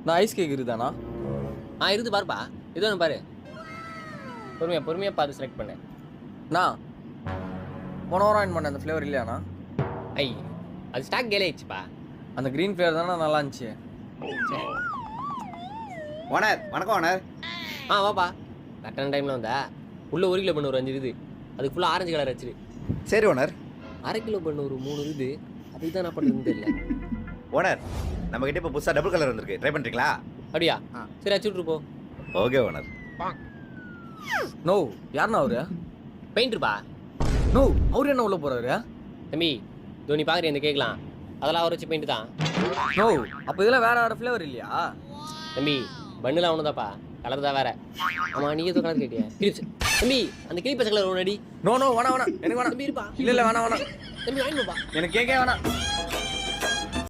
நான் ice cake இருக்குதாண்ணா? இருந்து பாருப்பா. இது ஒன்று பாரு. பொறுமையாக பார்த்து செலக்ட் பண்ணு. நான் போன வாரம் வாங்கி பண்ணேன், அந்த ஃப்ளேவர் இல்லையாண்ணா? ஐ அது ஸ்டாக் கேலே ஆயிடுச்சுப்பா. அந்த க்ரீன் ஃப்ளேவர் தானே நல்லா இருந்துச்சு. ஓனர் வணக்கம் ஓனர். வாப்பா. கரெக்டான டைமில் வந்தா. உள்ள 1 கிலோ பண்ண ஒரு 5 இருக்குது. அதுக்கு ஃபுல்லாக ஆரஞ்சு கலர் வச்சிரு. சரி ஓனர். 1/2 கிலோ பண்ண ஒரு 3 இருக்குது. அதுக்கு தான் நான் பண்ணுறதுன்னு தெரியல. ஓனர் நம்ம கிட்ட இப்போ புதுசாக டபுள் கலர் வந்திருக்கு, ட்ரை பண்ணுறீங்களா? அப்படியா? சரி அச்சு விட்ரு போ. Okay owner. நோ, யாருண்ணா அவரு? பெயிண்ட்ருப்பா. நோ, அவரு என்ன உள்ள போறாரு? தம்பி இதோ நீ பார்க்குற இந்த கேட்கலாம், அதெல்லாம் அவர் வச்சு பெயிண்ட் தான். நோ, அப்போ இதெல்லாம் வேற வேற ஃப்ளேவர் இல்லையா? தம்பி பண்ணுலாம் ஒன்று தான்ப்பா, கலர் தான் வேற. ஆமாம் நீ எதுவும் கலர் கேட்டியா? கிளிப்ஸ் தம்பி, அந்த கிளிப் பச்சை கலர் ஒன்று அடி. நோ நோ, வேணாம் வேணாம், எனக்கு வேணாம். தம்பி இருப்பா. இல்லை இல்லை, வேணாம் வேணாம், தம்பி வாங்கிப்பா. எனக்கு கேட்கவே வேணாம்.